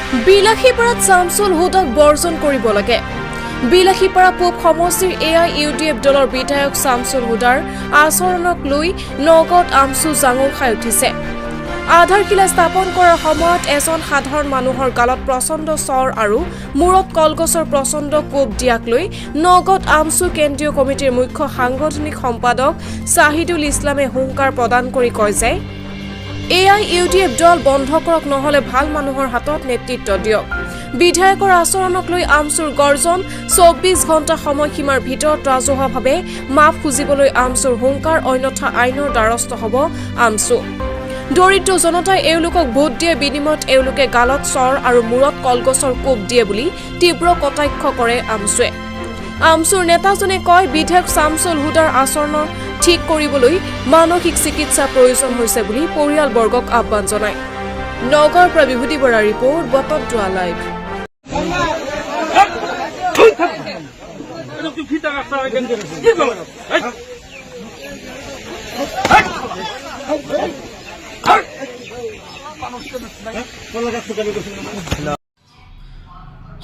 বিলাসীপাৰাত শামছুল হুদাক বৰ্জন কৰিব লাগে। বিলাসীপাৰা পূব সমষ্টিৰ AIUDF দলৰ বিধায়ক শামছুল হুদাৰ আচৰণক লৈ নগাঁৱত আমচু জাঙুৰ খাই উঠিছে। আধাৰশিলা স্থাপন কৰাৰ সময়ত এজন সাধাৰণ মানুহৰ গালত প্ৰচণ্ড চৰ আৰু মূৰত কলগছৰ প্ৰচণ্ড কোব দিয়াক লৈ নগাঁৱত আমচু কেন্দ্ৰীয় কমিটিৰ মুখ্য সাংগঠনিক সম্পাদক ছাহিদুল ইছলামে হুংকাৰ প্ৰদান কৰি কয় যে AIUDF দল বন্ধ কৰক, নহলে ভাল মানুহৰ হাতত নেতৃত্ব দিয়ক। বিধায়কৰ আচৰণক লৈ আমচুৰ গৰ্জন 24 ঘণ্টা সময়সীমাৰ ভিতৰত ৰাজহুৱাভাৱে মাফ খুজিবলৈ আমচুৰ হুংকাৰ, অন্যথা আইনৰ দ্বাৰস্থ হ'ব আমচু। দৰিদ্ৰ জনতাই এওঁলোকক ভোট দিয়ে, বিনিময়ত এওঁলোকে গালত চৰ আৰু মূৰত কলগছৰ কোব দিয়ে বুলি তীব্ৰ কটাক্ষ কৰে আমচুৱে। আমচুৰ নেতাজনে কয়, বিধায়ক শামছুল হুদাৰ আচৰণ ঠিক কৰিবলৈ মানসিক চিকিৎসা প্ৰয়োজন হৈছে বুলি পৰিয়ালবৰ্গক আহ্বান জনায়। নগাঁৱৰ পৰা বিভূতি বৰাৰ ৰিপৰ্ট, বটদ্ৰৱা লাইভ।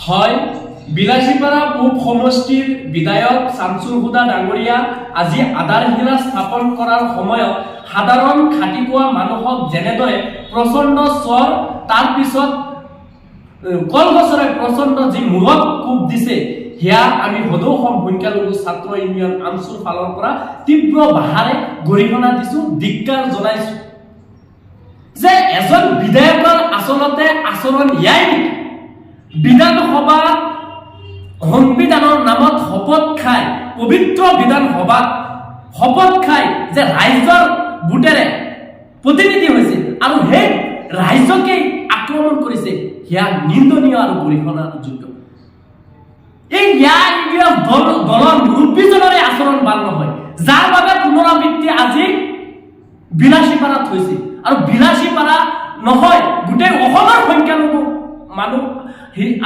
হয়, বিলাসীপাৰা পূব সমষ্টিৰ বিধায়ক শামছুল হুদা ডাঙৰীয়া আজি আধাৰশিলা স্থাপন কৰাৰ সময়ত সাধাৰণ খাটিপুৱা মানুহক যেনেদৰে প্ৰচণ্ড চৰ, তাৰ পিছত কলগছৰে প্ৰচণ্ড যি মূৰত কোব দিছে, সেয়া আমি সদৌ অসম সংখ্যালঘু ছাত্ৰ ইউনিয়ন আমচুৰ ফালৰ পৰা তীব্ৰ ভাষাৰে গৰিহণা দিছো, ধিক্কাৰ জনাইছো যে এজন বিধায়কৰ আচলতে আচৰণ ইয়াই নেকি? বিধানসভাত সংবিধানৰ নামত শপত খাই, পবিত্ৰ বিধানসভাত শপত খাই যে ৰাইজৰ ভোটেৰে প্ৰতিনিধি হৈছিল আৰু সেই ৰাইজকে আক্ৰমণ কৰিছে, সেয়া নিন্দনীয় আৰু গৰিহণাযোগ্য। এই দলৰ মুৰব্বীজনৰে আচৰণ ভাল নহয়, যাৰ বাবে পুনৰাবৃত্তি আজি বিলাসীপাৰাত হৈছিল। আৰু বিলাসীপাৰা নহয়, গোটেই অসমৰ সংখ্যালঘু মানুহ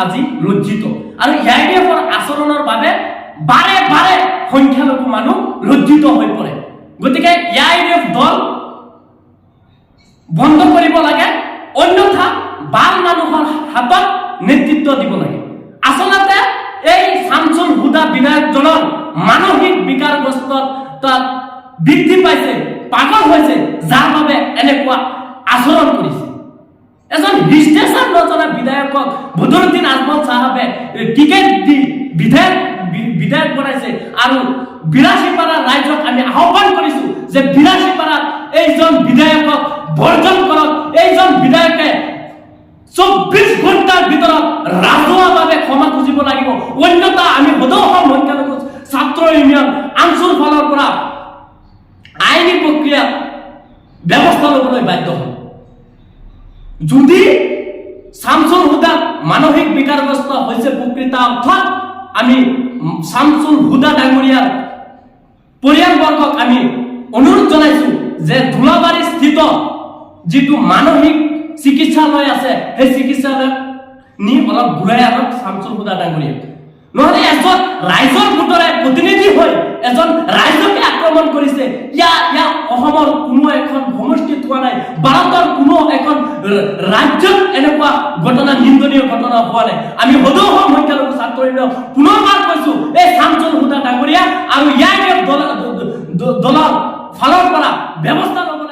আজি লজ্জিত আৰু AIUDFৰ আচৰণৰ বাবে বাৰে বাৰে সংখ্যালঘু মানুহ লজ্জিত হৈ পৰে। গতিকে AIUDF দল বন্ধ কৰিব লাগে, অন্যথা ভাল মানুহৰ হাতত নেতৃত্ব দিব লাগে। আচলতে এই শামছুল হুদা বিধায়কজনৰ মানসিক বিকাৰগ্ৰস্ততা বৃদ্ধি পাইছে, পাগল হৈছে, যাৰ বাবে এনেকুৱা আচৰণ কৰিছে। এজন হিষ্টেচাৰ নজনা বিধায়কক বদৰুদ্দিন আজমল চাহাবে টিকেট দি বিধায়ক বনাইছে আৰু বিলাসীপাৰা ৰাইজক আমি আহ্বান কৰিছো যে বিলাসীপাৰাত এইজন বিধায়কক বৰ্জন কৰক। এইজন বিধায়কে 24 ঘণ্টাৰ ভিতৰত ৰাজহুৱাভাৱে ক্ষমা খুজিব লাগিব, অন্যথা আমি সদৌ অসম সংখ্যালঘু ছাত্ৰ ইউনিয়ন আমচুৰ ফালৰ পৰা আইনী প্ৰক্ৰিয়া ব্যৱস্থা ল'বলৈ বাধ্য হম। যদি শামছুল হুদা মানসিক বিকাৰগ্ৰস্ত হৈছে প্ৰকৃত অৰ্থত, আমি শামছুল হুদা ডাঙৰীয়াৰ পৰিয়ালবৰ্গক আমি অনুৰোধ জনাইছো যে ধুলাবাৰী স্থিত যিটো মানসিক চিকিৎসালয় আছে, সেই চিকিৎসালয় নি অলপ ঘূৰাই আনক শামছুল হুদা ডাঙৰীয়াক। নহলে এজন ৰাইজৰ ভোটৰে প্ৰতিনিধি হৈ এজন ৰাইজকে আক্ৰমণ কৰিছে। ইয়া অসমৰ কোনো এখন সমষ্টিত হোৱা নাই, ভাৰতৰ কোনো এখন ৰাজ্যত এনেকুৱা ঘটনা, নিন্দনীয় ঘটনা হোৱা নাই। আমি সদৌ অসম সংখ্যালঘু ছাত্ৰ ইউনিয়ন পুনৰবাৰ কৈছো, এই শামছুল হুদা ডাঙৰীয়া আৰু AIUDF দলৰ ফালৰ পৰা ব্যৱস্থা ল'ব।